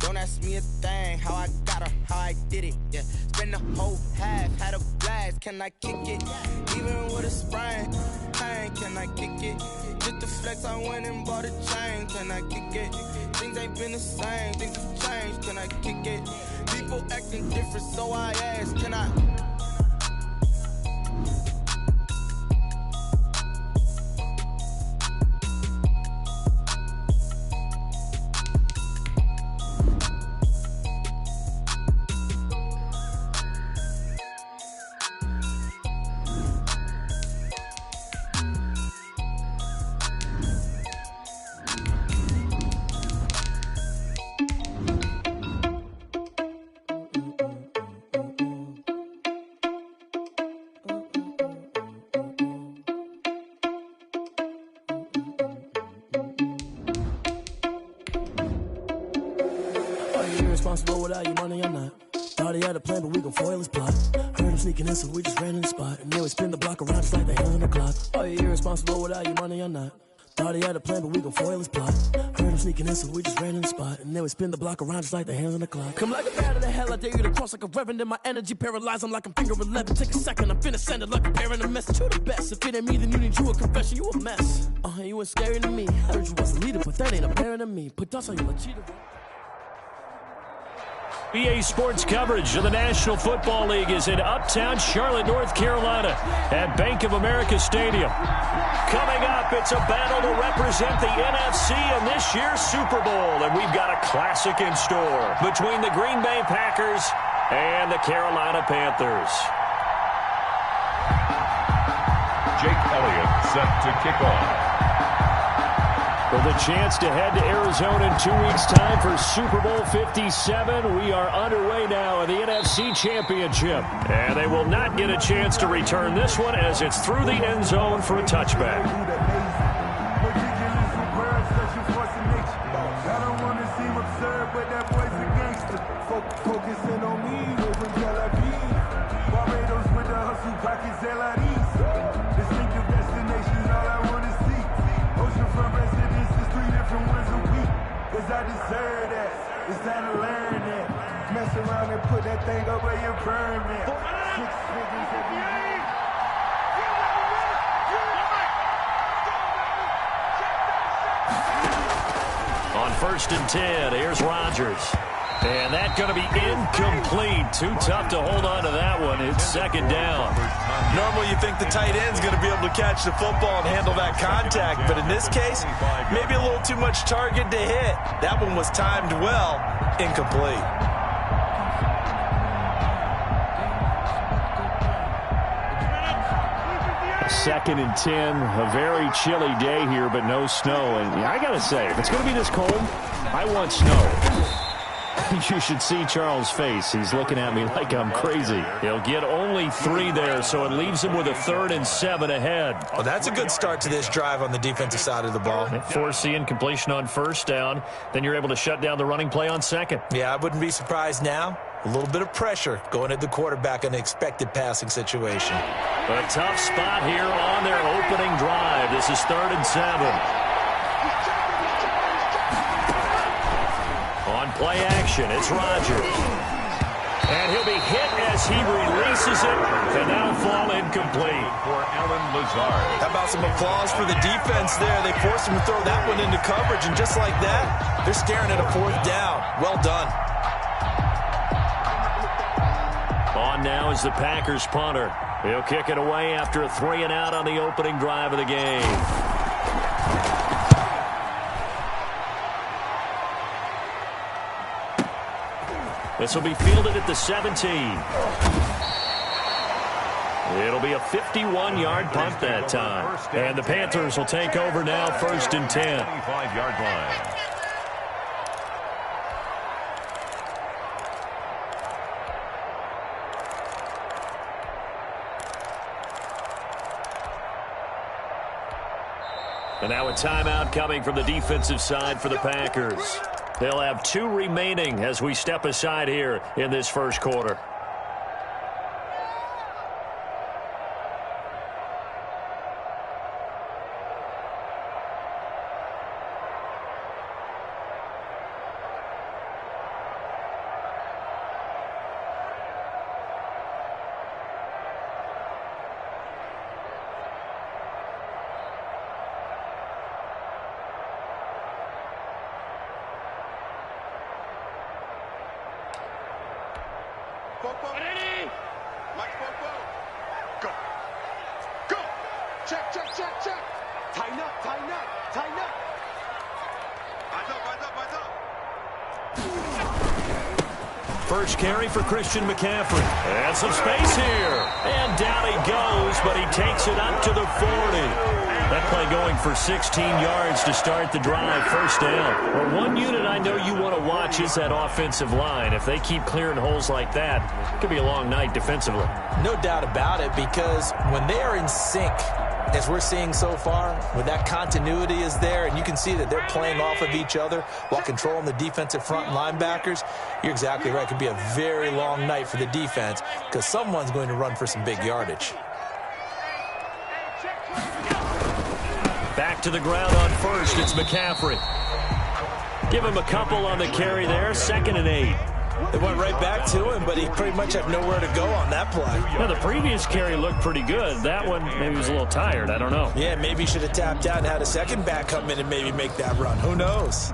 Don't ask me a thing, how I got her, how I did it, yeah. Spend the whole half, had a blast, can I kick it? Even with a sprain, pain, can I kick it? Just the flex, I went and bought a chain, can I kick it? Things ain't been the same, things have changed, can I kick it? People acting different, so I ask, can I? Irresponsible without your money or not. Thought he had a plan, but we gon' foil his plot. Heard him sneaking in, so we just ran in the spot. And then we spin the block around just like the hands on the clock. Are you irresponsible without your money or not? Thought he had a plan, but we gon' foil his plot. Heard him sneaking in, so we just ran in the spot. And then we spin the block around just like the hands on the clock. Come like a bat of the hell, I dare you to cross like a reverend. In my energy paralyzed, I'm like I'm finger 11. Take a second, I'm finna send it like a parent a message. You the best, if it ain't me, then you need you a confession. You a mess, you ain't scary to me. Heard you was a leader, but that ain't apparent to me. Put dust on you, a cheater. EA Sports coverage of the National Football League is in Uptown Charlotte, North Carolina at Bank of America Stadium. Coming up, it's a battle to represent the NFC in this year's Super Bowl, and we've got a classic in store between the Green Bay Packers and the Carolina Panthers. Jake Elliott set to kick off. With a chance to head to Arizona in 2 weeks' time for Super Bowl 57, we are underway now in the NFC Championship. And they will not get a chance to return this one as it's through the end zone for a touchback. I deserve that. It's time to learn that. Mess around and put that thing up where you burn that. 6 figures every year. On 1st and 10, here's Rodgers. And that's going to be incomplete. Too tough to hold on to that one. It's second down. Normally you think the tight end's going to be able to catch the football and handle that contact, but in this case, maybe a little too much target to hit. That one was timed well, incomplete. Second and 10, a very chilly day here, but no snow. And I got to say, if it's going to be this cold, I want snow. You should see Charles' face. He's looking at me like I'm crazy. He'll get only 3 there, so it leaves him with a 3rd and 7 ahead. Well, that's a good start to this drive on the defensive side of the ball. Force the incompletion on 1st down. Then you're able to shut down the running play on 2nd. Yeah, I wouldn't be surprised now. A little bit of pressure going at the quarterback in an expected passing situation. A tough spot here on their opening drive. This is 3rd and 7. On play action, it's Rodgers. And he'll be hit as he releases it, and that'll fall incomplete. For Alan Lazard. How about some applause for the defense there? They forced him to throw that one into coverage, and just like that, they're staring at a 4th down. Well done. On now is the Packers punter. He'll kick it away after a 3 and out on the opening drive of the game. This will be fielded at the 17. It'll be a 51-yard punt that time. And the Panthers will take over now, 1st and 10. 25-yard line. And now a timeout coming from the defensive side for the Packers. They'll have 2 remaining as we step aside here in this first quarter. Ready? Max Popo. Go. Go. Check. Tighten up. Eyes up. First carry for Christian McCaffrey. And some space here. And down he goes, but he takes it up to the 40. That play going for 16 yards to start the drive. First down. Well, one unit I know you want to watch is that offensive line. If they keep clearing holes like that, it could be a long night defensively. No doubt about it, because when they are in sync, as we're seeing so far, when that continuity is there, and you can see that they're playing off of each other while controlling the defensive front and linebackers, you're exactly right. It could be a very long night for the defense because someone's going to run for some big yardage. Back to the ground on first. It's McCaffrey. Give him a couple on the carry there. 2nd and 8. They went right back to him, but he pretty much had nowhere to go on that play. Now, the previous carry looked pretty good. That one, maybe he was a little tired. I don't know. Yeah, maybe he should have tapped out and had a second back come in and maybe make that run. Who knows?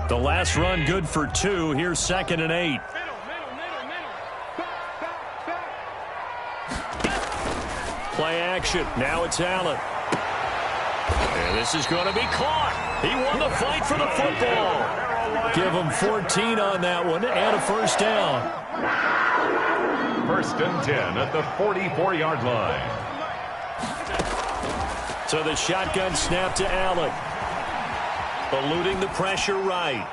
The last run good for 2. Here's 2nd and 8. Play action. Now it's Allen. And this is going to be caught. He won the fight for the football. Give him 14 on that one and a first down. 1st and 10 at the 44-yard line. So the shotgun snap to Allen. Eluding the pressure right.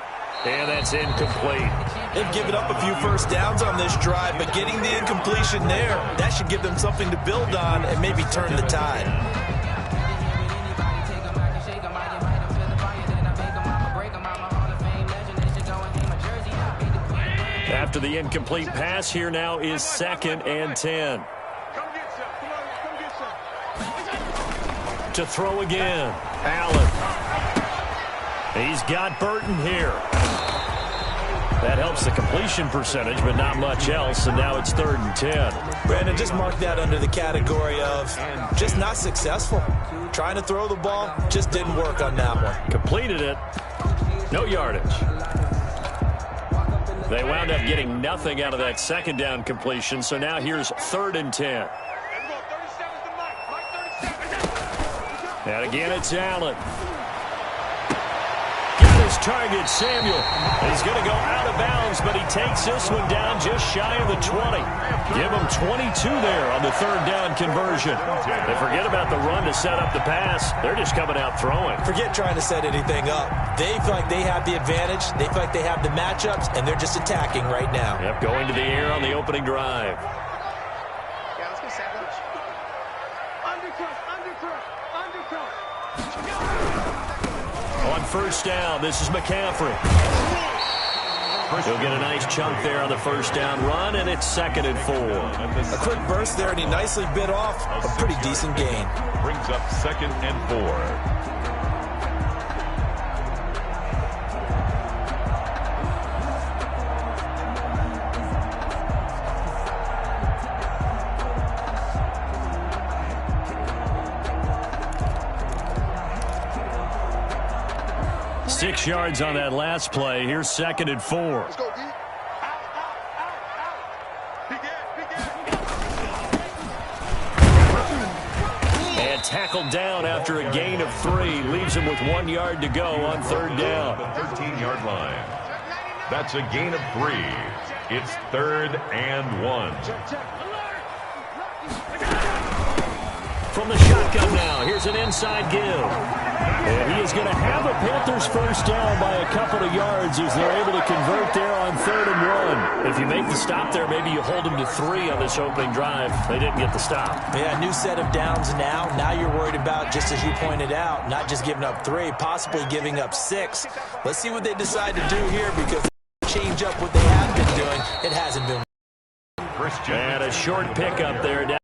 And that's incomplete. They've given up a few first downs on this drive, but getting the incompletion there, that should give them something to build on and maybe turn the tide. After the incomplete pass, here now is 2nd and 10. To throw again. Allen. He's got Burton here. That helps the completion percentage, but not much else, and now it's 3rd and 10. Brandon, just mark that under the category of just not successful. Trying to throw the ball, just didn't work on that one. Completed it. No yardage. They wound up getting nothing out of that 2nd down completion, so now here's 3rd and 10. And again, it's Allen. Got his target, Samuel. He's going to go out of bounds, but he takes this one down just shy of the 20. Give him 22 there on the 3rd down conversion. They forget about the run to set up the pass. They're just coming out throwing. Forget trying to set anything up. They feel like they have the advantage. They feel like they have the matchups, and they're just attacking right now. Yep, going to the air on the opening drive. Yeah, let's go sandwich. Undercut. On first down, this is McCaffrey. He'll get a nice chunk there on the first down run, and it's 2nd and 4. A quick burst there, and he nicely bit off a pretty decent gain. Brings up 2nd and 4. 6 yards on that last play. Here's 2nd and 4. Let's go, D. Out. And tackled down after a gain of 3. Leaves him with 1 yard to go on 3rd down. The 13-yard line. That's a gain of 3. It's 3rd and 1. From the shotgun now, here's an inside give. And he is going to have a Panthers first down by a couple of yards as they're able to convert there on 3rd and 1. If you make the stop there, maybe you hold them to 3 on this opening drive. They didn't get the stop. Yeah, new set of downs now. Now you're worried about, just as you pointed out, not just giving up 3, possibly giving up 6. Let's see what they decide to do here, because they change up what they have been doing. It hasn't been. And a short pickup there.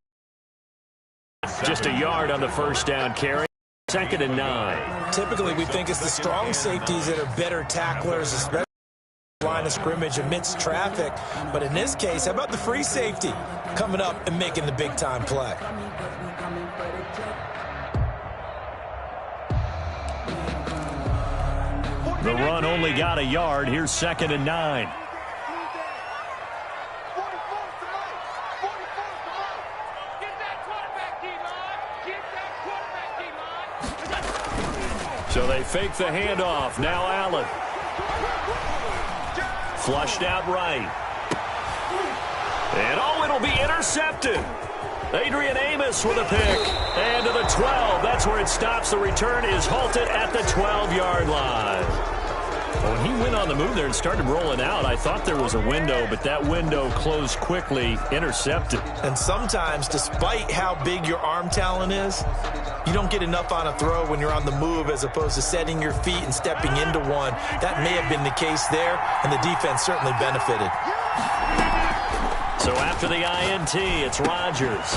Just a yard on the first down carry. 2nd and 9. Typically, we think it's the strong safeties that are better tacklers, especially line of scrimmage amidst traffic. But in this case, how about the free safety coming up and making the big-time play? The run only got a yard. Here's 2nd and 9. So they fake the handoff. Now Allen. Flushed out right. And it'll be intercepted. Adrian Amos with a pick. And to the 12. That's where it stops. The return is halted at the 12-yard line. When he went on the move there and started rolling out, I thought there was a window, but that window closed quickly, intercepted. And sometimes, despite how big your arm talent is, you don't get enough on a throw when you're on the move as opposed to setting your feet and stepping into one. That may have been the case there, and the defense certainly benefited. So after the INT, it's Rodgers.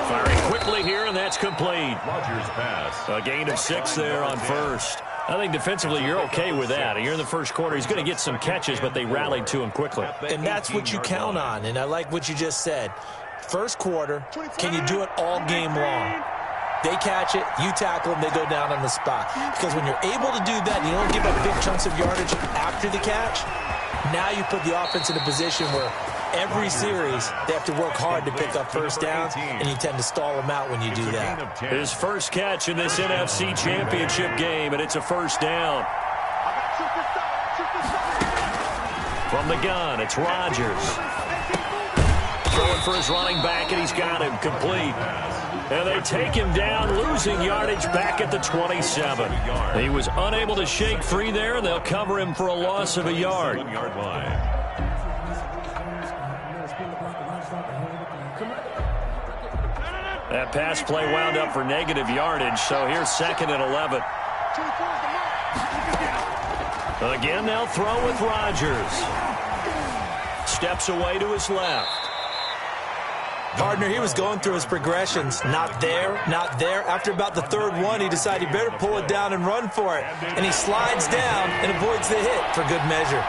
Firing quickly here, and that's complete. Rodgers pass. A gain of 6 there on first. I think defensively you're okay with that. You're in the first quarter. He's going to get some catches, but they rallied to him quickly. And that's what you count on, and I like what you just said. First quarter, can you do it all game long? They catch it, you tackle them, they go down on the spot. Because when you're able to do that and you don't give up big chunks of yardage after the catch, now you put the offense in a position where every series they have to work hard to pick up first downs, and you tend to stall them out when you do that. His first catch in this NFC Championship game, and it's a first down. From the gun, it's Rodgers. Throwing for his running back, and he's got him complete. And they take him down, losing yardage back at the 27. He was unable to shake free there, and they'll cover him for a loss of a yard. That pass play wound up for negative yardage, so here's 2nd and 11. Again, they'll throw with Rodgers. Steps away to his left. Partner, he was going through his progressions. Not there, not there. After about the third one, he decided he better pull it down and run for it. And he slides down and avoids the hit for good measure.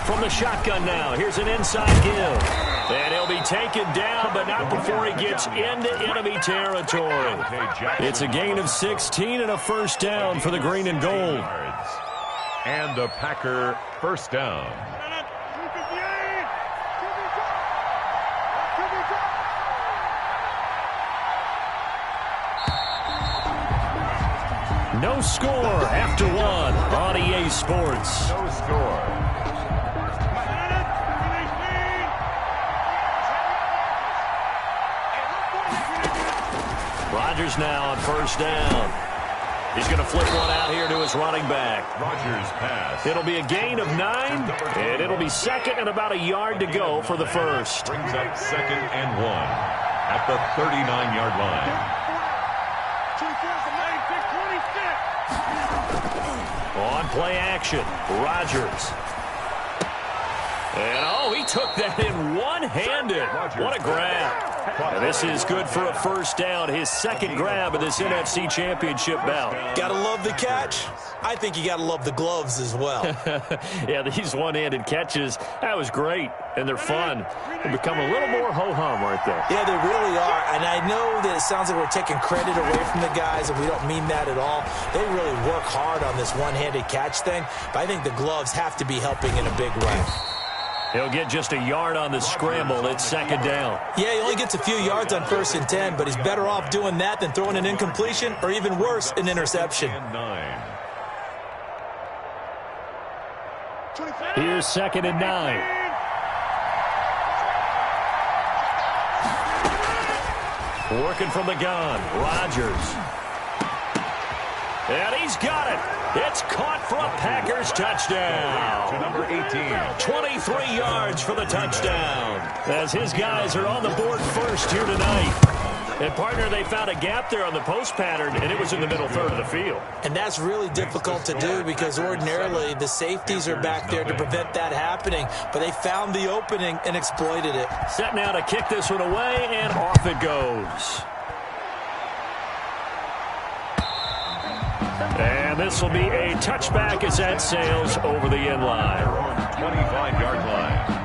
From the shotgun now, here's an inside give. And he'll be taken down, but not before he gets into enemy territory. It's a gain of 16 and a first down for the green and gold. And the Packer first down. No score after 1 on EA Sports. No score. Rodgers now on first down. He's going to flip one out here to his running back. Rodgers pass. It'll be a gain of 9, and it'll be 2nd and about a yard to go for the first. Brings up 2nd and 1 at the 39-yard line. On play action, Rodgers. And, he took that in one-handed. What a grab. And this is good for a first down, his 2nd grab of this NFC Championship bout. Gotta love the catch. I think you gotta love the gloves as well. Yeah, these one-handed catches, that was great, and they're fun. They become a little more ho-hum, aren't they? Yeah, they really are, and I know that it sounds like we're taking credit away from the guys, and we don't mean that at all. They really work hard on this one-handed catch thing, but I think the gloves have to be helping in a big way. He'll get just a yard on the scramble. It's 2nd down. Yeah, he only gets a few yards on 1st and 10, but he's better off doing that than throwing an incompletion or even worse, an interception. Here's 2nd and 9. Working from the gun, Rodgers. And he's got it. It's caught for a Packers touchdown. To number 18. 23 yards for the touchdown. As his guys are on the board first here tonight. And, partner, they found a gap there on the post pattern, and it was in the middle third of the field. And that's really difficult to do because ordinarily the safeties are back there to prevent that happening. But they found the opening and exploited it. Set now to kick this one away, and off it goes. And this will be a touchback as that sails over the end line. 25-yard line.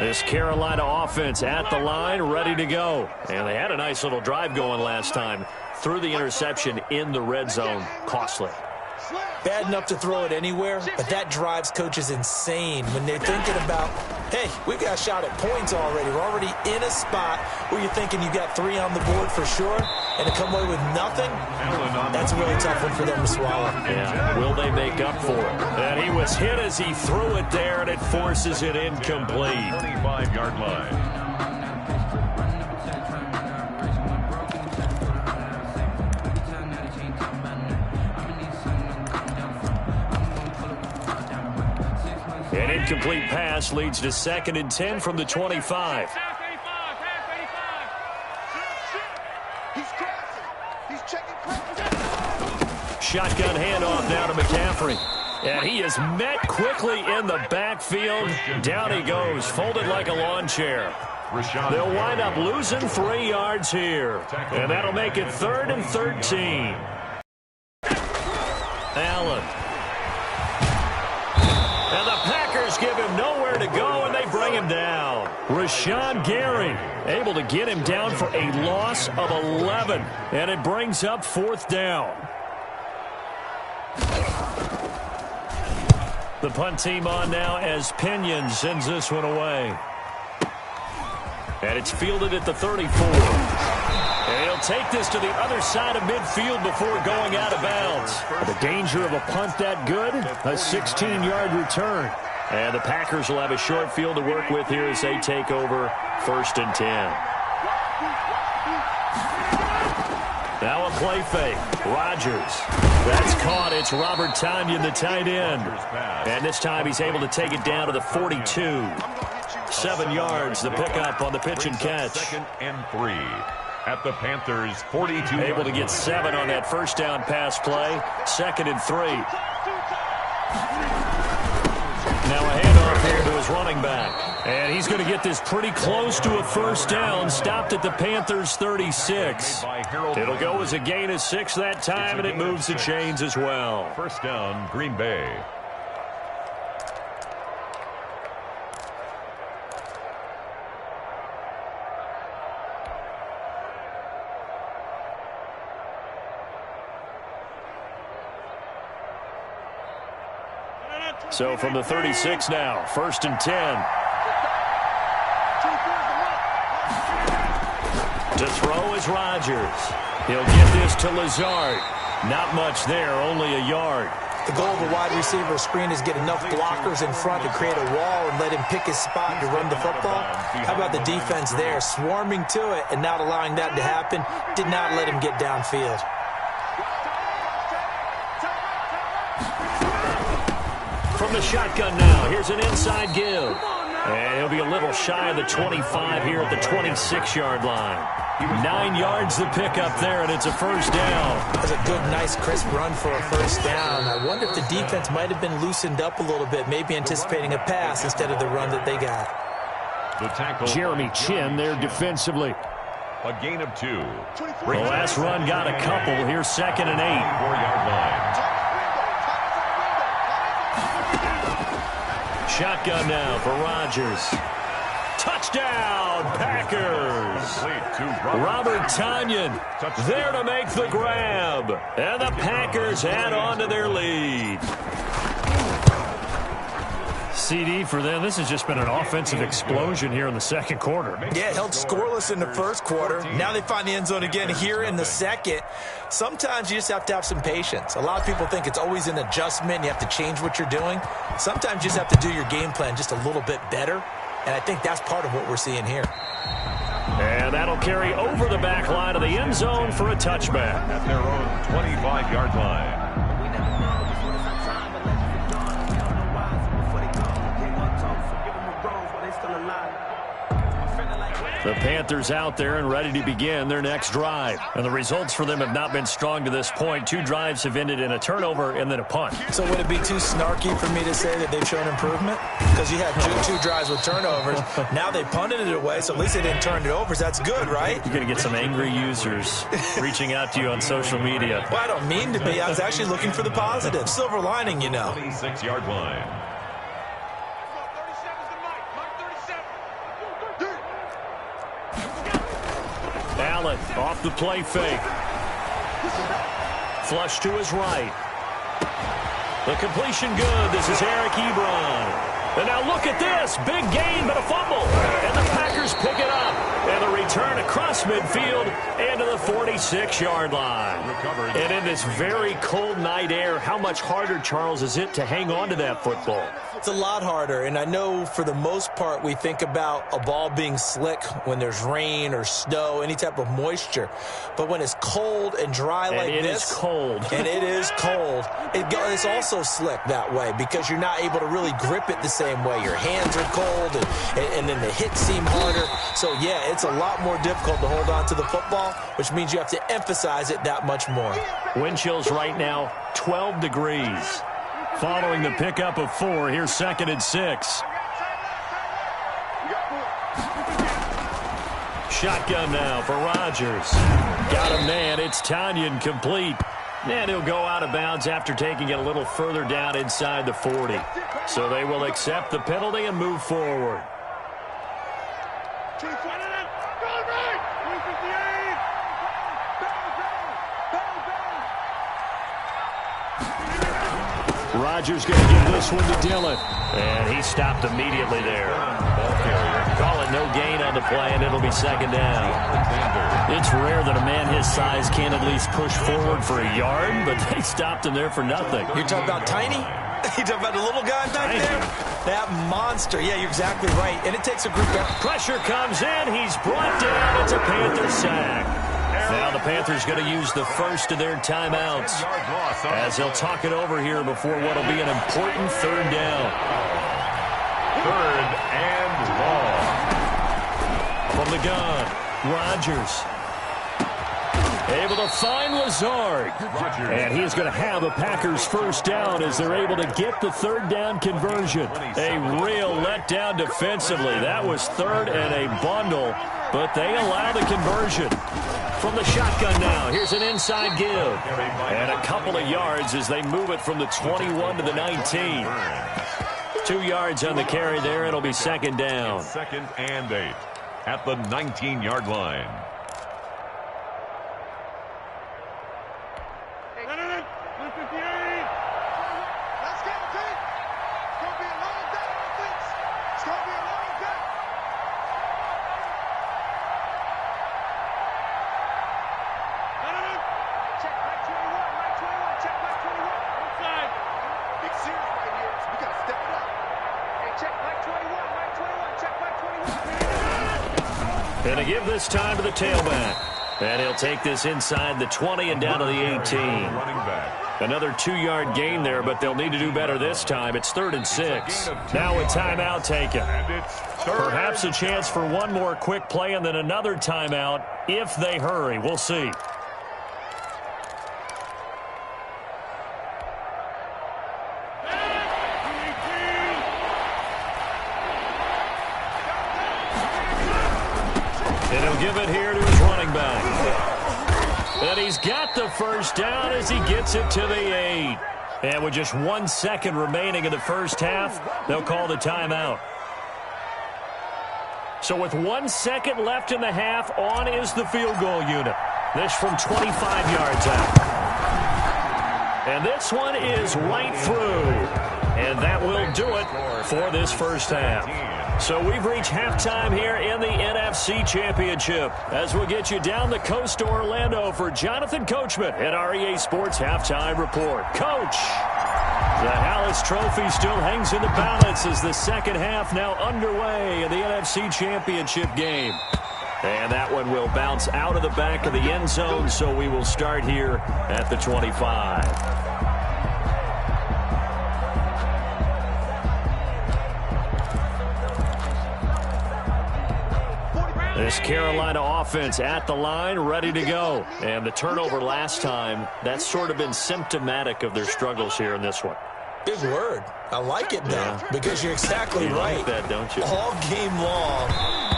This Carolina offense at the line, ready to go. And they had a nice little drive going last time. Threw the interception in the red zone. Costly. Bad enough to throw it anywhere, but that drives coaches insane when they're thinking about, hey, we've got a shot at points already. We're already in a spot where you're thinking you got 3 on the board for sure, and to come away with nothing, that's a really tough one for them to swallow. Yeah, will they make up for it? And he was hit as he threw it there, and it forces it incomplete. 25-yard line. An incomplete pass leads to 2nd and 10 from the 25. Shotgun handoff now to McCaffrey. And he is met quickly in the backfield. Down he goes, folded like a lawn chair. They'll wind up losing 3 yards here. And that'll make it 3rd and 13. Allen. And the Packers give him nowhere to go, and they bring him down. Rashawn Gary able to get him down for a loss of 11. And it brings up 4th down. The punt team on now as Pinion sends this one away. And it's fielded at the 34. And he'll take this to the other side of midfield before going out of bounds. The danger of a punt that good, a 16-yard return. And the Packers will have a short field to work with here as they take over 1st and 10. Now a play fake. Rodgers. That's caught. It's Robert Tonyan, the tight end. And this time he's able to take it down to the 42. 7 yards, the pickup on the pitch and catch. 2nd and 3 at the Panthers' 42. Able to get 7 on that first down pass play. 2nd and 3. Now a handoff here to his running back. And he's going to get this pretty close to a first down. Stopped at the Panthers' 36. It'll go as a gain of 6 that time, and it moves the chains as well. First down, Green Bay. So from the 36 now, 1st and 10. To throw is Rodgers. He'll get this to Lazard. Not much there, only a yard. The goal of a wide receiver screen is get enough blockers in front to create a wall and let him pick his spot to run the football. How about the defense there, swarming to it and not allowing that to happen? Did not let him get downfield. From the shotgun now, here's an inside give. And he'll be a little shy of the 25 here at the 26-yard line. 9 yards the pickup there, and it's a first down. That's a good, nice, crisp run for a first down. I wonder if the defense might have been loosened up a little bit, maybe anticipating a pass instead of the run that they got. The tackle. Jeremy Chin there defensively. A gain of 2. The last run got a couple. Here's 2nd and 8. 4-yard line. Shotgun now for Rodgers. Touchdown, Packers. Robert Tonyan there to make the grab. And the Packers add on to their lead. CD for them. This has just been an offensive explosion here in the second quarter. Yeah, held scoreless in the first quarter. Now they find the end zone again here in the second. Sometimes you just have to have some patience. A lot of people think it's always an adjustment. You have to change what you're doing. Sometimes you just have to do your game plan just a little bit better. And I think that's part of what we're seeing here. And that'll carry over the back line of the end zone for a touchback. At their own 25-yard line. The Panthers out there and ready to begin their next drive. And the results for them have not been strong to this point. 2 drives have ended in a turnover and then a punt. So would it be too snarky for me to say that they've shown improvement? Because you had two drives with turnovers. Now they punted it away, so at least they didn't turn it over. So that's good, right? You're going to get some angry users reaching out to you on social media. Well, I don't mean to be. I was actually looking for the positive. Silver lining, you know. 26-yard line. Off the play fake. Flush to his right. The completion good. This is Eric Ebron. And now look at this. Big gain, but a fumble. And the Packers pick it up. And the return across midfield and to the 46-yard line. And in this very cold night air, how much harder, Charles, is it to hang on to that football? It's a lot harder, and I know for the most part we think about a ball being slick when there's rain or snow, any type of moisture. But when it's cold and dry like this. And it is cold. And it is cold. It's also slick that way because you're not able to really grip it the same way. Your hands are cold, and then the hits seem harder. So, yeah, it's a lot more difficult to hold on to the football, which means you have to emphasize it that much more. Wind chills right now, 12 degrees. Following the pickup of 4, here's 2nd and 6. Shotgun now for Rodgers. Got a man. It's Tanyan complete. And he'll go out of bounds after taking it a little further down inside the 40. So they will accept the penalty and move forward. Rodgers going to give this one to Dillon. And he stopped immediately there. Call it no gain on the play, and it'll be 2nd down. It's rare that a man his size can't at least push forward for a yard, but they stopped him there for nothing. You're talking about tiny? You're talking about the little guy back there? That monster. Yeah, you're exactly right. And it takes a group effort. Pressure comes in. He's brought down. It's a Panther sack. Now the Panthers going to use the first of their timeouts as they'll talk it over here before what will be an important 3rd down. 3rd and long. From the gun, Rodgers. Able to find Lazard. And he's going to have a Packers 1st down as they're able to get the 3rd down conversion. A real letdown defensively. That was 3rd and a bundle, but they allow the conversion. From the shotgun now, here's an inside give. And a couple of yards as they move it from the 21 to the 19. 2 yards on the carry there. It'll be 2nd down. 2nd and 8 at the 19-yard line. And to give this time to the tailback. And he'll take this inside the 20 and down to the 18. Another 2-yard gain there, but they'll need to do better this time. It's 3rd and 6. Now a timeout taken. Perhaps a chance for one more quick play and then another timeout if they hurry. We'll see. And he'll give it here to his running back. And he's got the 1st down as he gets it to the 8. And with just 1 second remaining in the 1st half, they'll call the timeout. So with 1 second left in the half, on is the field goal unit. This from 25 yards out. And this one is right through. And that will do it for this 1st half. So we've reached halftime here in the NFC Championship as we'll get you down the coast to Orlando for Jonathan Coachman at REA Sports Halftime Report. Coach, the Hallis Trophy still hangs in the balance as the 2nd half now underway in the NFC Championship game. And that one will bounce out of the back of the end zone, so we will start here at the 25. This Carolina offense at the line, ready to go. And the turnover last time, that's sort of been symptomatic of their struggles here in this one. Big word. I like it now because you're exactly right. Like that, don't you? All game long,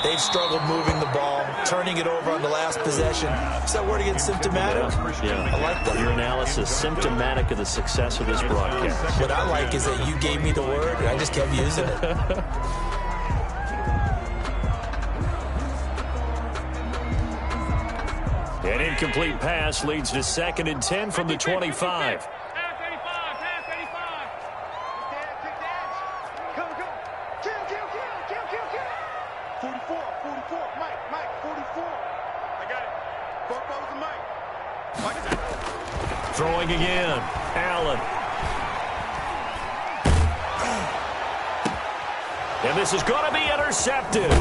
they've struggled moving the ball, turning it over on the last possession. Is that word again, symptomatic? Yeah. I like that. Your analysis, symptomatic of the success of this broadcast. What I like is that you gave me the word, and I just kept using it. incomplete pass leads to 2nd and 10 from the 25. Throwing again. Allen. And this is going to be intercepted.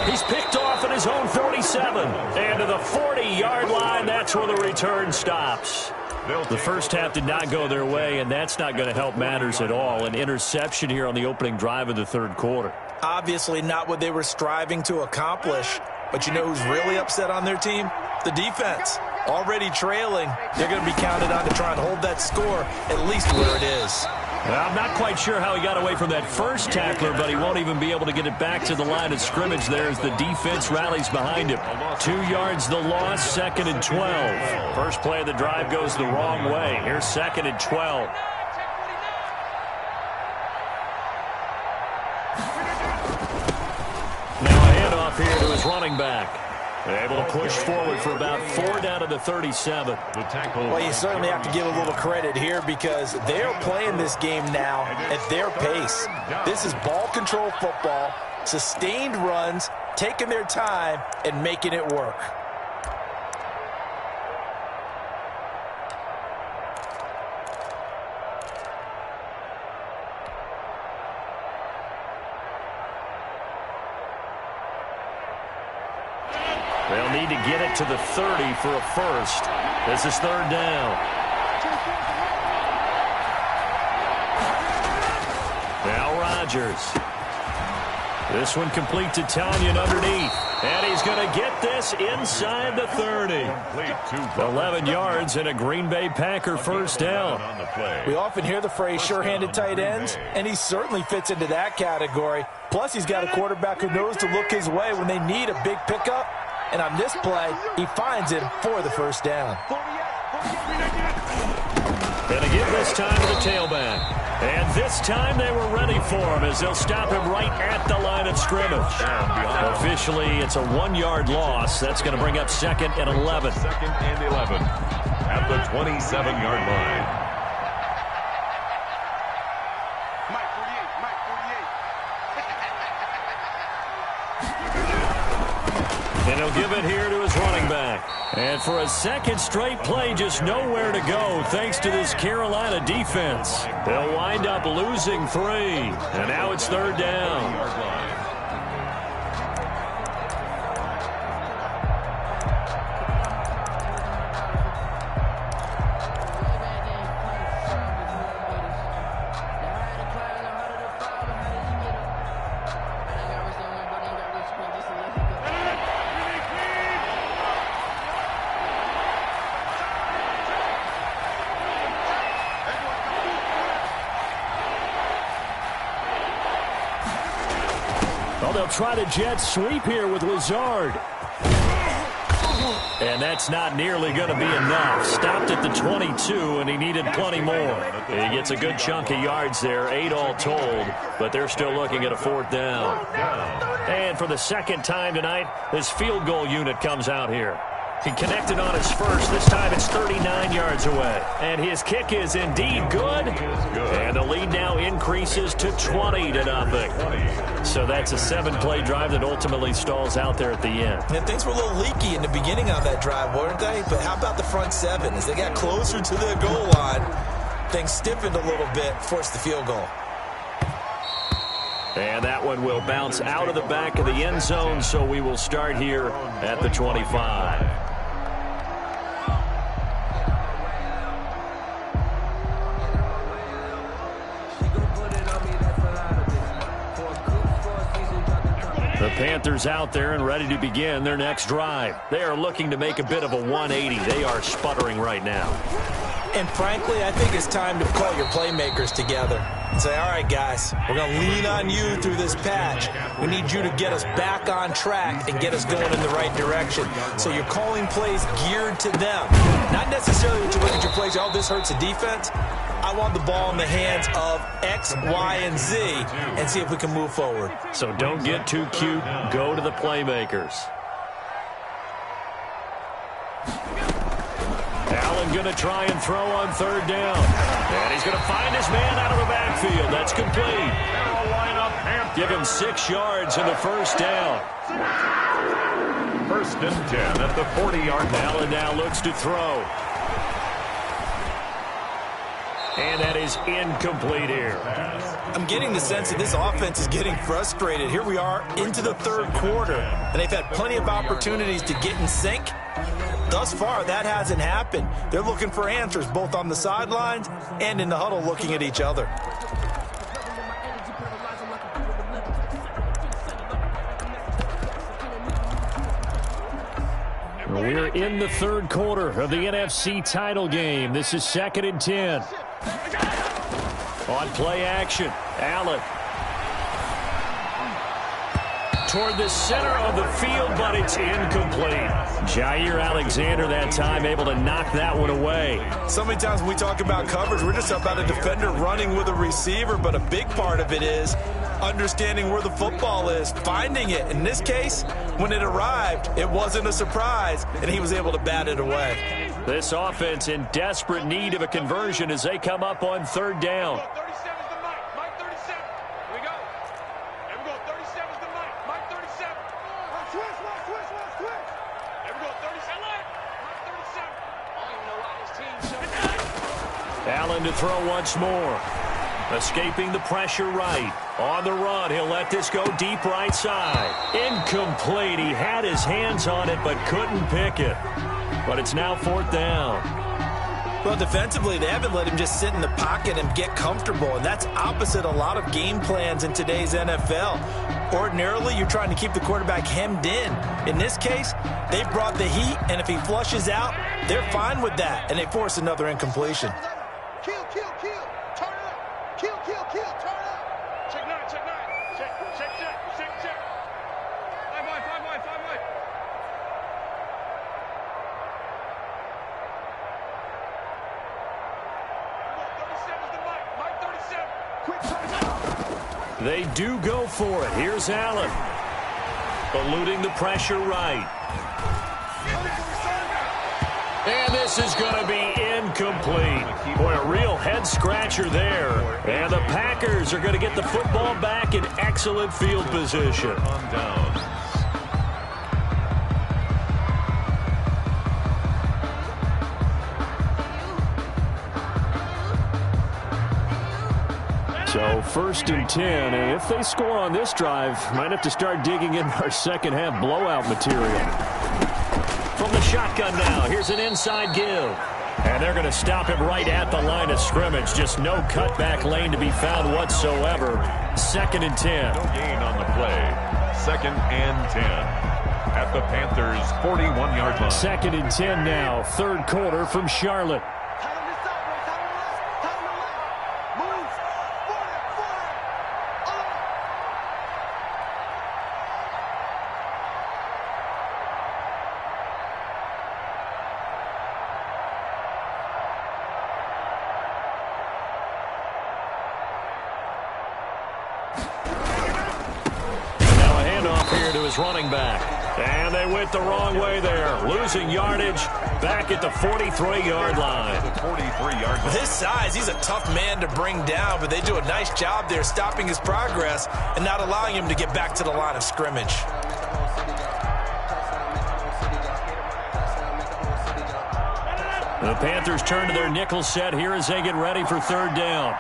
He's picked off at his own 47. And to the 40-yard line, that's where the return stops. The first half did not go their way, and that's not going to help matters at all. An interception here on the opening drive of the third quarter. Obviously not what they were striving to accomplish. But you know who's really upset on their team? The defense. Already trailing, they're going to be counted on to try and hold that score at least where it is. Well, I'm not quite sure how he got away from that first tackler, but he won't even be able to get it back to the line of scrimmage there as the defense rallies behind him. 2 yards the loss, 2nd and 12. First play of the drive goes the wrong way. Here's 2nd and 12. Now a handoff here to his running back. Able to push forward for about 4 down to the 37. Well, you certainly have to give a little credit here because they're playing this game now at their pace. This is ball control football, sustained runs, taking their time, and making it work. They'll need to get it to the 30 for a first. This is 3rd down. Now Rodgers. This one complete to Tanyan underneath. And he's going to get this inside the 30. 11 yards and a Green Bay Packer first down. We often hear the phrase sure-handed tight ends, and he certainly fits into that category. Plus, he's got a quarterback who knows to look his way when they need a big pickup. And on this play, he finds him for the first down. Going to give this time to the tailback. And this time they were ready for him as they'll stop him right at the line of scrimmage. Officially, it's a 1-yard loss. That's going to bring up 2nd and 11. 2nd and 11 at the 27-yard line. And he'll give it here to his running back. And for a second straight play, just nowhere to go thanks to this Carolina defense. They'll wind up losing 3. And now it's 3rd down. They'll try to jet sweep here with Lazard. And that's not nearly going to be enough. Stopped at the 22, and he needed plenty more. He gets a good chunk of yards there, 8 all told, but they're still looking at a 4th down. And for the second time tonight, this field goal unit comes out here. He connected on his first. This time it's 39 yards away. And his kick is indeed good. And the lead now increases to 20-0. So that's a 7-play drive that ultimately stalls out there at the end. And things were a little leaky in the beginning on that drive, weren't they? But how about the front 7? As they got closer to the goal line, things stiffened a little bit, forced the field goal. And that one will bounce out of the back of the end zone, so we will start here at the 25. The Panthers out there and ready to begin their next drive. They are looking to make a bit of a 180. They are sputtering right now. And frankly, I think it's time to call your playmakers together and say, all right, guys, we're going to lean on you through this patch. We need you to get us back on track and get us going in the right direction. So you're calling plays geared to them. Not necessarily when you look at your plays, oh, this hurts the defense. I want the ball in the hands of X, Y, and Z and see if we can move forward. So don't get too cute. Go to the playmakers. Allen going to try and throw on third down. And he's going to find his man out of the backfield. That's complete. Give him 6 yards in the first down. First and 10 at the 40-yard line. Allen now looks to throw. And that is incomplete here. I'm getting the sense that this offense is getting frustrated. Here we are into the third quarter, and they've had plenty of opportunities to get in sync. Thus far, that hasn't happened. They're looking for answers both on the sidelines and in the huddle looking at each other. We're in the third quarter of the NFC title game. This is 2nd and 10. On play action, Allen. Toward the center of the field, but it's incomplete. Jair Alexander that time able to knock that one away. So many times when we talk about coverage, we're just about a defender running with a receiver, but a big part of it is understanding where the football is, finding it. In this case, when it arrived, it wasn't a surprise, and he was able to bat it away. This offense in desperate need of a conversion as they come up on third down. 37's the Mike. Mike 37. Here we go. Here we go. 37's the Mike. Mike 37. Switch. Here we go. 37. Mike 37. I don't even know why this team showed. Allen to throw once more. Escaping the pressure right. On the run, he'll let this go deep right side. Incomplete. He had his hands on it but couldn't pick it. But it's now 4th down. Well, defensively, they haven't let him just sit in the pocket and get comfortable, and that's opposite a lot of game plans in today's NFL. Ordinarily, you're trying to keep the quarterback hemmed in. In this case, they brought the heat, and if he flushes out, they're fine with that, and they force another incompletion. Kill. Turn it up. Kill. Turn it up. Check 9. Check. 5 wide. 37's the Mike. Mike 37. Quick touch. They do go for it. Here's Allen. Eluding the pressure right. And this is going to be incomplete. Boy, a real head-scratcher there. And the Packers are going to get the football back in excellent field position. On down. So 1st and 10, and if they score on this drive, might have to start digging in our second half blowout material. From the shotgun now, here's an inside give. And they're going to stop him right at the line of scrimmage. Just no cutback lane to be found whatsoever. 2nd and 10. No gain on the play. 2nd and 10 at the Panthers' 41-yard line. 2nd and 10 now, third quarter from Charlotte. Running back. And they went the wrong way there. Losing yardage back at the 43-yard line. With his size, he's a tough man to bring down, but they do a nice job there stopping his progress and not allowing him to get back to the line of scrimmage. The Panthers turn to their nickel set here as they get ready for third down.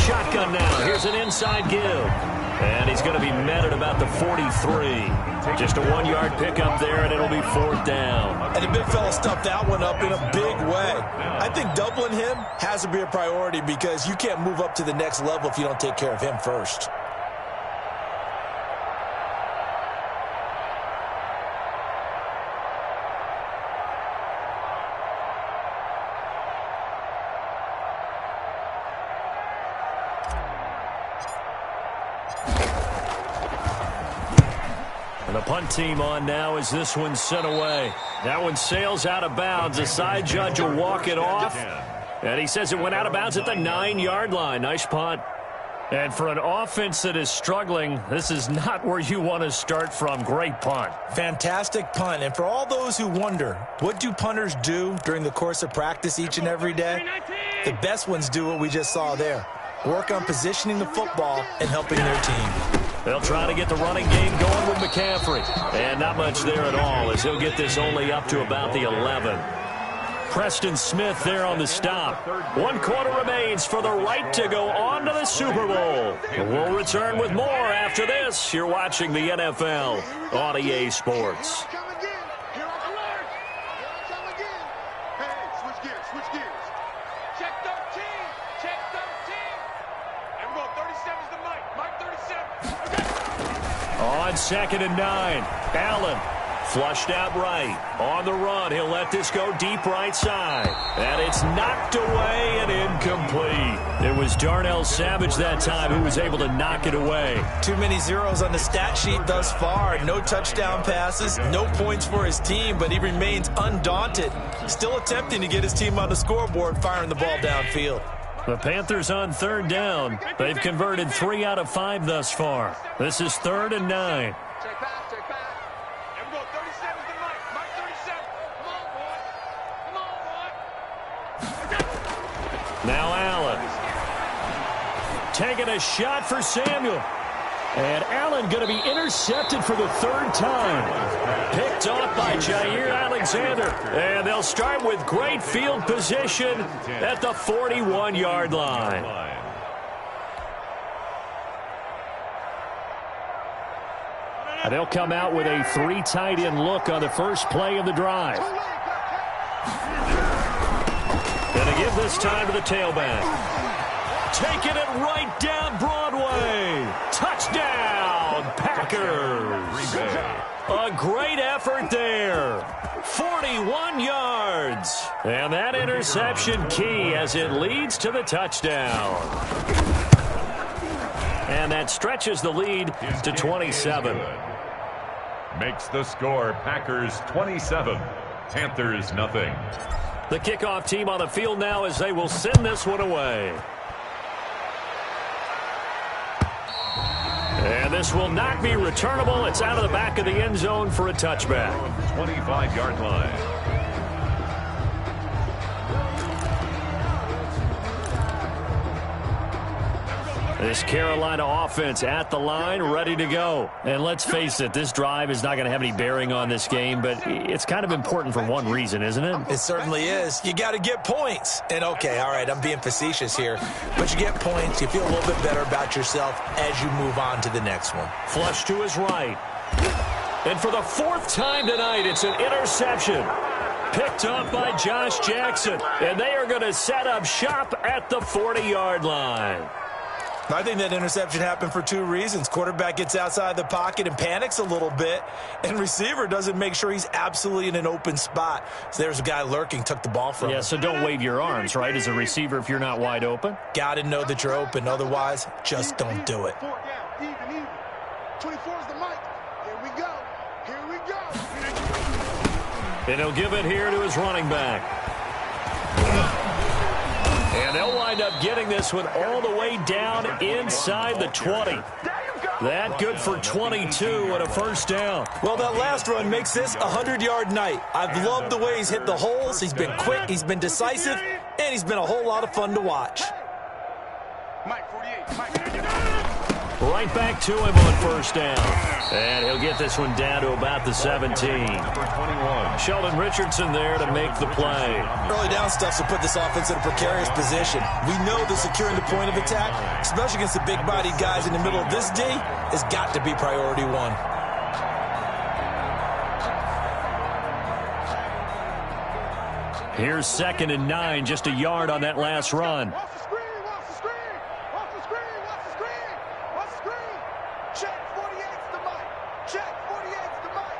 Shotgun now. Here's an inside give. And he's going to be met at about the 43. Just a 1-yard pickup there, and it'll be 4th down. And the big fella stuffed that one up in a big way. I think doubling him has to be a priority because you can't move up to the next level if you don't take care of him first. And the punt team on now as this one's sent away. That one sails out of bounds. The side judge will walk it off. And he says it went out of bounds at the 9-yard line. Nice punt. And for an offense that is struggling, this is not where you want to start from. Great punt. Fantastic punt. And for all those who wonder, what do punters do during the course of practice each and every day? The best ones do what we just saw there. Work on positioning the football and helping their team. They'll try to get the running game going with McCaffrey. And not much there at all as he'll get this only up to about the 11. Preston Smith there on the stop. 1 quarter remains for the right to go on to the Super Bowl. We'll return with more after this. You're watching the NFL on EA Sports. On 2nd and 9, Allen flushed out right. On the run, he'll let this go deep right side. And it's knocked away and incomplete. It was Darnell Savage that time who was able to knock it away. Too many zeros on the stat sheet thus far. No touchdown passes, no points for his team, but he remains undaunted. Still attempting to get his team on the scoreboard, firing the ball downfield. The Panthers on 3rd down. They've converted 3 out of 5 thus far. This is 3rd and 9. Check back, check back. And we go 37's the Mike. Mike 37. Come on, boy. Come on, boy. Now Allen. Taking a shot for Samuel. And Allen going to be intercepted for the 3rd time. Picked off by Jair Alexander. And they'll start with great field position at the 41-yard line. And they'll come out with a 3 tight end look on the first play of the drive. And to give this time to the tailback. Taking it right down Broadway. Touchdown, Packers. A great effort there. 41 yards. And that interception key as it leads to the touchdown. And that stretches the lead to 27. Makes the score Packers 27, Panthers nothing. The kickoff team on the field now as they will send this one away. And this will not be returnable. It's out of the back of the end zone for a touchback. 25-yard line. This Carolina offense at the line, ready to go. And let's face it, this drive is not going to have any bearing on this game, but it's kind of important for one reason, isn't it? It certainly is. You got to get points. And okay, all right, I'm being facetious here, but you get points, you feel a little bit better about yourself as you move on to the next one. Flush to his right. And for the 4th time tonight, it's an interception. Picked up by Josh Jackson. And they are going to set up shop at the 40-yard line. I think that interception happened for 2 reasons. Quarterback gets outside the pocket and panics a little bit, and receiver doesn't make sure he's absolutely in an open spot. So there's a guy lurking, took the ball from him. Yeah, so don't wave your arms, right, as a receiver if you're not wide open. Got to know that you're open. Otherwise, just don't do it. 24 is the mic. Here we go. Here we go. And he'll give it here to his running back. And they'll wind up getting this one all the way down inside the 20. That good for 22 and a first down. Well, that last run makes this a 100-yard night. I've loved the way he's hit the holes. He's been quick, he's been decisive, and he's been a whole lot of fun to watch. Mike 48. Mike. Right back to him on first down. And he'll get this one down to about the 17. Sheldon Richardson there to make the play. Early down stuff will put this offense in a precarious position. We know that securing the point of attack, especially against the big-bodied guys in the middle of this D, has got to be priority 1. Here's 2nd and 9, just a yard on that last run. Watch the screen. Watch the screen. Watch the screen. Watch the screen. Watch the screen. Check 48's the mic. Check 48's the mic.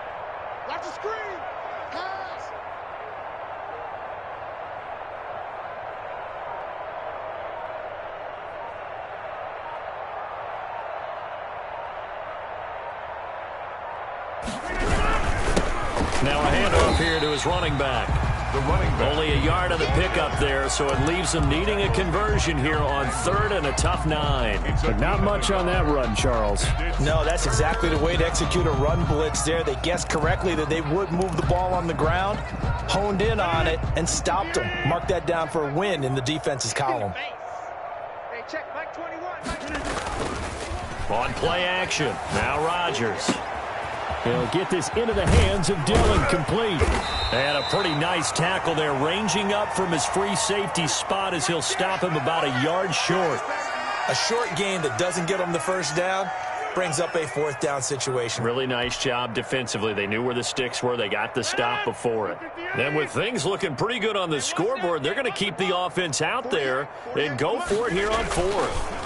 Watch the screen. Pass. Now a handoff here to his running back. The running back. Only a yard of the pickup there, so it leaves him needing a conversion here on 3rd and a tough 9. But not much on that run, Charles. No, that's exactly the way to execute a run blitz there. They guessed correctly that they would move the ball on the ground, honed in on it, and stopped them. Mark that down for a win in the defense's column. Hey, check, Mike 21. On play action, now Rodgers. He'll get this into the hands of Dillon, complete. And a pretty nice tackle there, ranging up from his free safety spot as he'll stop him about a yard short. A short gain that doesn't get him the first down brings up a 4th down situation. Really nice job defensively. They knew where the sticks were. They got the stop before it. And with things looking pretty good on the scoreboard, they're going to keep the offense out there and go for it here on 4th.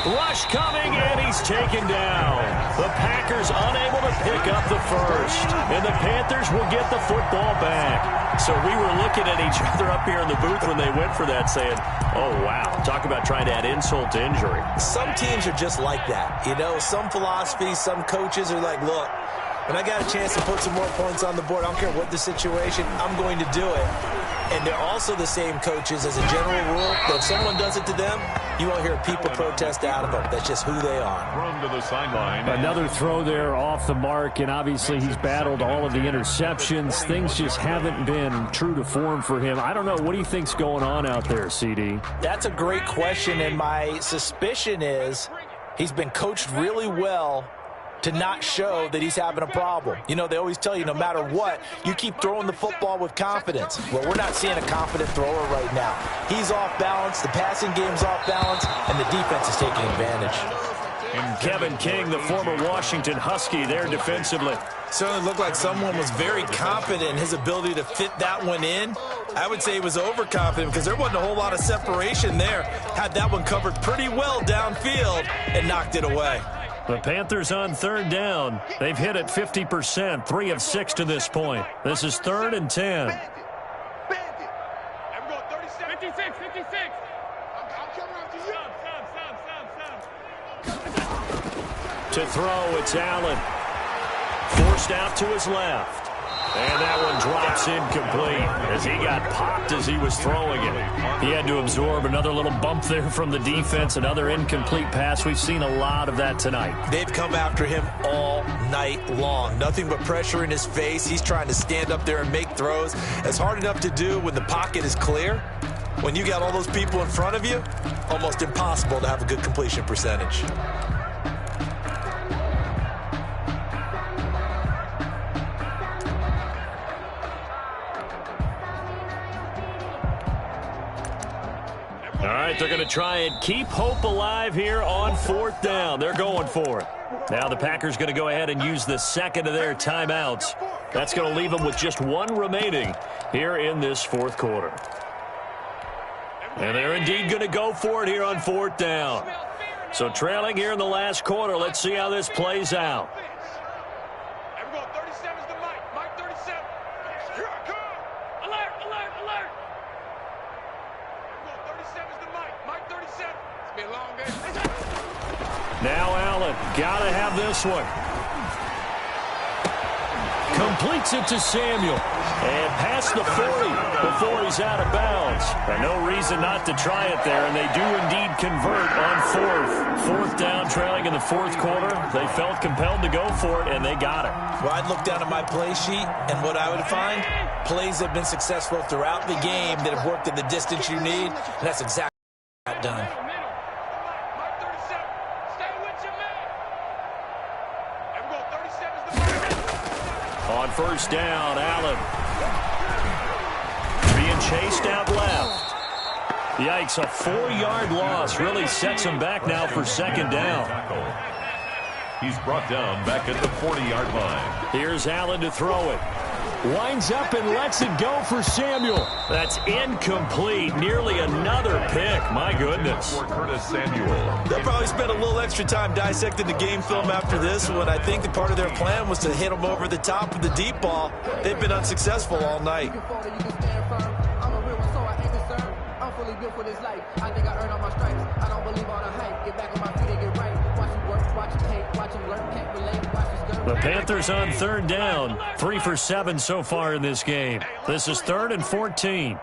Rush coming, and he's taken down. The Packers unable to pick up the first, and the Panthers will get the football back. So we were looking at each other up here in the booth when they went for that, saying, oh, wow, talk about trying to add insult to injury. Some teams are just like that. You know, some philosophies, some coaches are like, look, when I got a chance to put some more points on the board, I don't care what the situation, I'm going to do it. And they're also the same coaches as a general rule that if someone does it to them, you won't hear people protest out of them. That's just who they are. Thrown to the sideline. Another throw there off the mark, and obviously he's battled all of the interceptions. Things just haven't been true to form for him. I don't know. What do you think's going on out there, CD? That's a great question, and my suspicion is he's been coached really well to not show that he's having a problem. You know, they always tell you no matter what, you keep throwing the football with confidence. Well, we're not seeing a confident thrower right now. He's off balance, the passing game's off balance, and the defense is taking advantage. And Kevin King, the former Washington Husky, there defensively. Certainly looked like someone was very confident in his ability to fit that one in. I would say he was overconfident because there wasn't a whole lot of separation there. Had that one covered pretty well downfield and knocked it away. The Panthers on 3rd down. They've hit it 50%, 3 of 6 to this point. This is 3rd and 10. I'm going 37. 56, 56. I'm coming after you. To throw, it's Allen. Forced out to his left. And that one drops incomplete as he got popped as he was throwing it. He had to absorb another little bump there from the defense, another incomplete pass. We've seen a lot of that tonight. They've come after him all night long. Nothing but pressure in his face. He's trying to stand up there and make throws. It's hard enough to do when the pocket is clear. When you got all those people in front of you, almost impossible to have a good completion percentage. All right, they're going to try and keep hope alive here on 4th down. They're going for it. Now the Packers going to go ahead and use the second of their timeouts. That's going to leave them with just 1 remaining here in this 4th quarter. And they're indeed going to go for it here on 4th down. So trailing here in the last quarter, let's see how this plays out. Everyone, 37's the Mike. Mike 37. Here I come. Alert, alert, alert. Everyone, 37's the Mike. Mike 37. It's been a long day. Now Allen, got to have this one. Completes it to Samuel. And past the 40 before he's out of bounds. And no reason not to try it there, and they do indeed convert on 4th down, trailing in the 4th quarter. They felt compelled to go for it, and they got it. Well, I'd look down at my play sheet, and what I would find, plays have been successful throughout the game that have worked at the distance you need, and that's exactly what I've done. Mike 37. Stay with your man. Everyone, 37's the Mike. On 1st down, Allen being chased out left. Yikes, a 4-yard loss really sets him back now for 2nd down. He's brought down back at the 40-yard line. Here's Allen to throw it. Winds up and lets it go for Samuel. That's incomplete. Nearly another pick. My goodness. For Curtis Samuel. They'll probably spend a little extra time dissecting the game film after this one. I think that part of their plan was to hit him over the top with the deep ball. They've been unsuccessful all night. For this life, I think I earned all my stripes. I don't believe all the hype. Get back on my feet and get right. Watch him work, watch him hate, watch him learn. Can't The Panthers on third down, 3 for 7 so far in this game. This is 3rd and 14.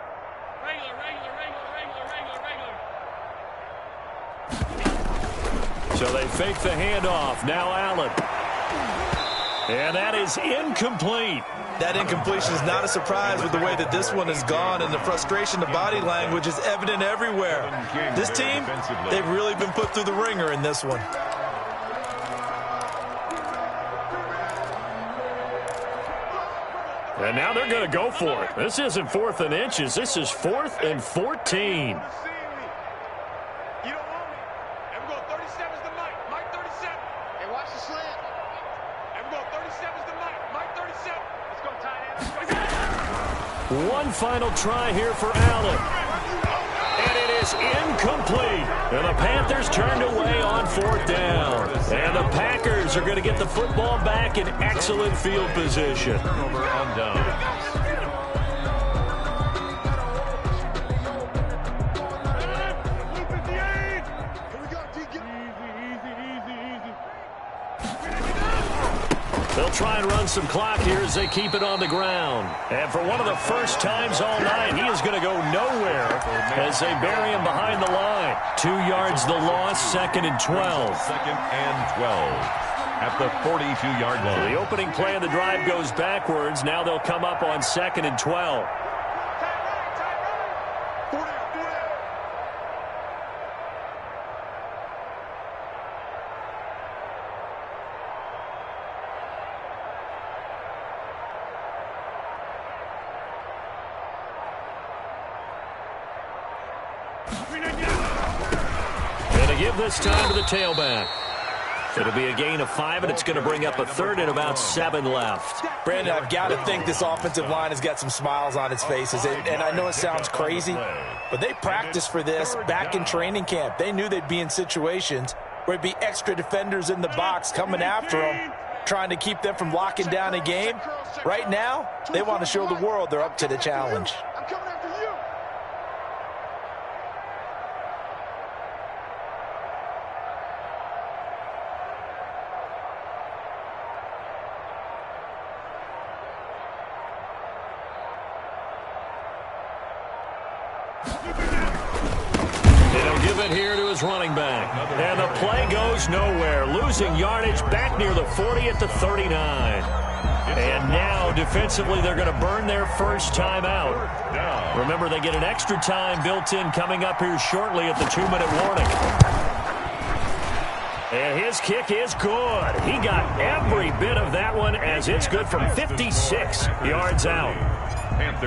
So they fake the handoff. Now Allen. And that is incomplete. That incompletion is not a surprise with the way that this one has gone, and the frustration, the body language is evident everywhere. This team, they've really been put through the ringer in this one. And now they're going to go for it. This isn't 4th and inches. This is 4th and 14. One final try here for Allen. And it is incomplete. And the Panthers turned away on 4th down. And the Packers are going to get the football back in excellent field position. Turnover on down. They'll try and run some clock here as they keep it on the ground. And for one of the first times all night, he is going to go nowhere as they bury him behind the line. 2 yards the loss, 2nd and 12. 2nd and 12 at the 42-yard line. The opening play of the drive goes backwards. Now they'll come up on 2nd and 12. Give this time to the tailback. It'll be a gain of 5, and it's going to bring up a 3rd and about 7 left. Brandon, I've got to think this offensive line has got some smiles on its faces. And I know it sounds crazy, but they practiced for this back in training camp. They knew they'd be in situations where it'd be extra defenders in the box coming after them, trying to keep them from locking down a game. Right now, they want to show the world they're up to the challenge. They'll give it here to his running back. And the play goes nowhere. Losing yardage back near the 40 at the 39. And now, defensively, they're going to burn their first time out. Remember, they get an extra time built in coming up here shortly at the 2-minute warning. And his kick is good. He got every bit of that one as it's good from 56 yards out.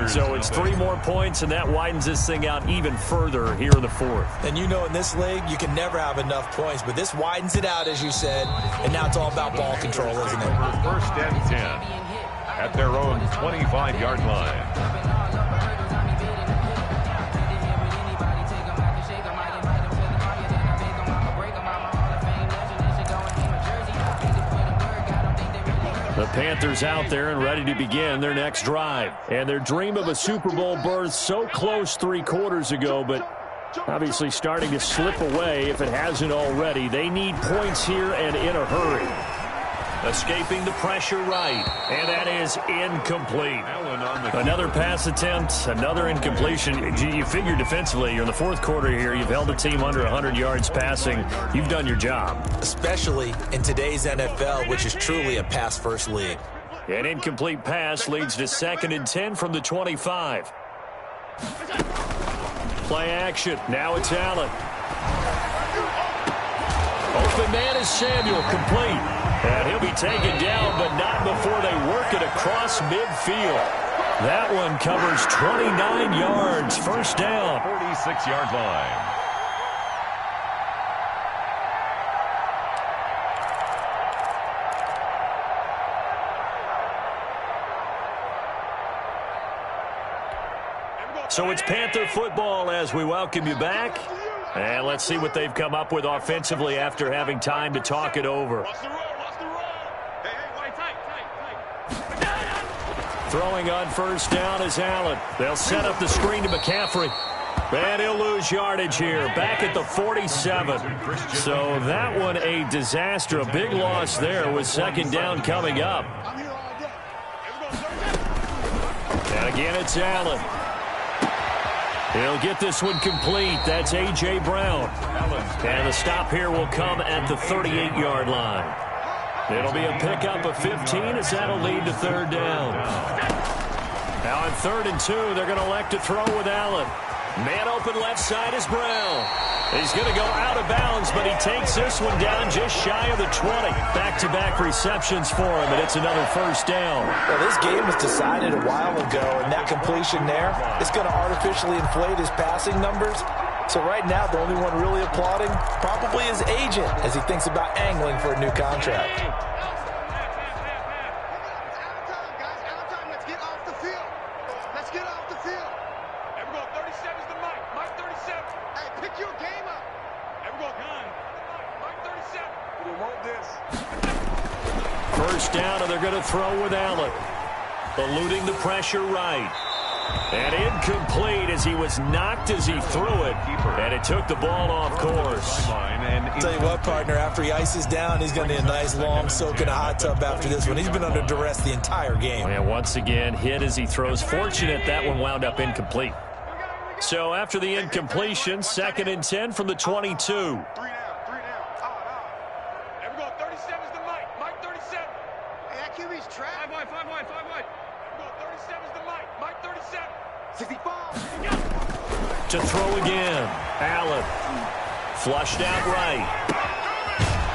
So it's 3 more points, and that widens this thing out even further here in the 4th. And you know in this league, you can never have enough points, but this widens it out, as you said, and now it's all about ball control, isn't it? 1st and 10 at their own 25-yard line. The Panthers out there and ready to begin their next drive. And their dream of a Super Bowl berth so close 3 quarters ago, but obviously starting to slip away if it hasn't already. They need points here and in a hurry. Escaping the pressure right, and that is incomplete. Another pass attempt, another incompletion. You figure defensively, you're in the 4th quarter here. You've held the team under 100 yards passing. You've done your job. Especially in today's NFL, which is truly a pass-first league. An incomplete pass leads to 2nd and 10 from the 25. Play action. Now it's Allen. Open man is Samuel, complete. And he'll be taken down, but not before they work it across midfield. That one covers 29 yards. First down. 46-yard line. So it's Panther football as we welcome you back. And let's see what they've come up with offensively after having time to talk it over. Throwing on first down is Allen. They'll set up the screen to McCaffrey. And he'll lose yardage here, back at the 47. So that one a disaster, a big loss there with second down coming up. And again, it's Allen. He'll get this one complete. That's A.J. Brown. And the stop here will come at the 38-yard line. It'll be a pickup of 15 as that'll lead to third down. Now on 3rd and 2, they're going to elect to throw with Allen. Man open left side is Brown. He's going to go out of bounds, but he takes this one down just shy of the 20. Back-to-back receptions for him, and it's another first down. Well, this game was decided a while ago, and that completion there is going to artificially inflate his passing numbers. So right now, the only one really applauding probably his agent as he thinks about angling for a new contract. First down, and they're going to throw with Allen. Eluding the pressure right. And incomplete as he was knocked as he threw it. And it took the ball off course. Tell you what, partner, after he ices down, he's going to need a nice long soak in a hot tub after this one. He's been under duress the entire game. And once again, hit as he throws. Fortunate that one wound up incomplete. So after the incompletion, 2nd and 10 from the 22. To throw again. Allen. Flushed out right.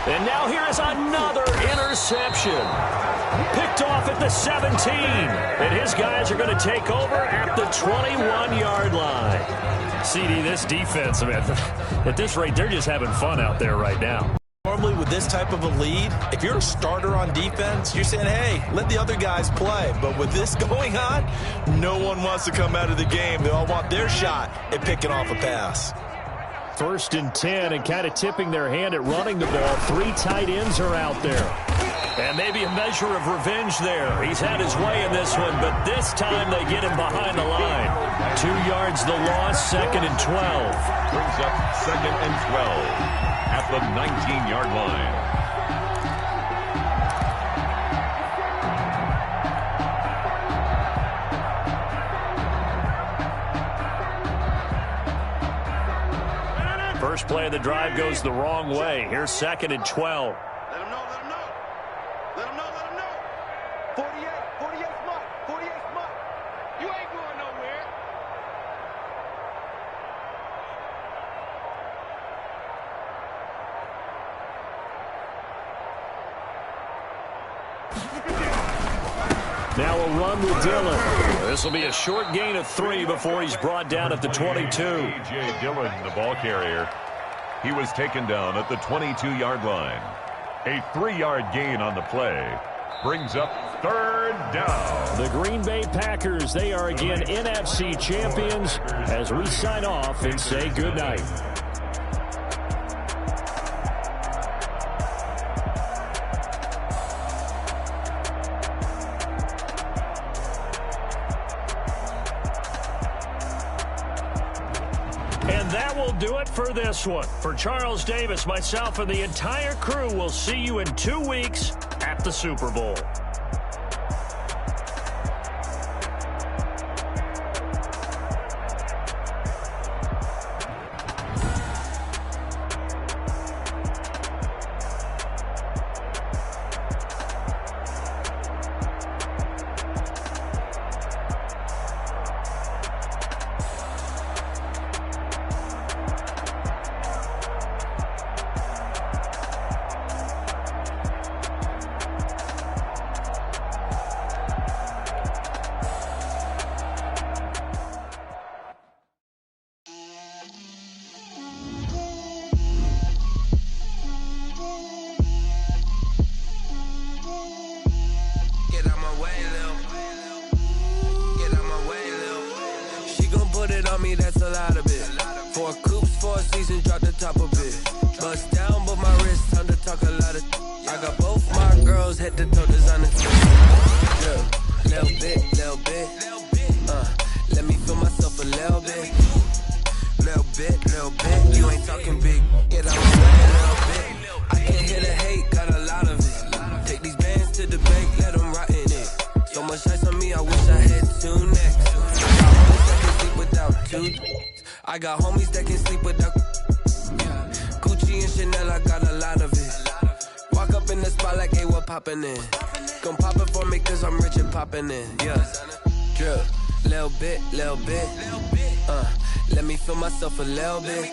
And now here is another interception. Picked off at the 17. And his guys are going to take over at the 21-yard line. CD, this defense, man, at this rate, they're just having fun out there right now. Normally with this type of a lead, if you're a starter on defense, you're saying, hey, let the other guys play. But with this going on, no one wants to come out of the game. They all want their shot at picking off a pass. 1st and 10, and kind of tipping their hand at running the ball. 3 tight ends are out there. And maybe a measure of revenge there. He's had his way in this one, but this time they get him behind the line. 2 yards the loss, 2nd and 12. Brings up 2nd and 12. At the 19-yard line. First play of the drive goes the wrong way. Here's 2nd and 12. Let him know, let him know. Let him know, let him know. 48 smart, 48 smart. You ain't going nowhere. Now a run with Dillon. This will be a short gain of 3 before he's brought down at the 22. A.J. Dillon, the ball carrier. He was taken down at the 22-yard line. A 3-yard gain on the play. Brings up 3rd down. The Green Bay Packers, they are again NFC champions as we sign off and say goodnight. And that will do it for this one. For Charles Davis, myself, and the entire crew, will see you in 2 weeks at the Super Bowl. That's a lot of it. 4 coops, 4 seasons, drop the top of it. Bust down, but my wrist, time to talk a lot of. I got both my girls, head to toe designer. Little bit. Let me feel myself a little bit. I got homies that can sleep without. Gucci and Chanel, I got a lot of it. Walk up in the spot like, hey, what poppin' in? Gon' pop it for me cause I'm rich and poppin' in. Yeah, drip, little bit. Let me feel myself a little bit.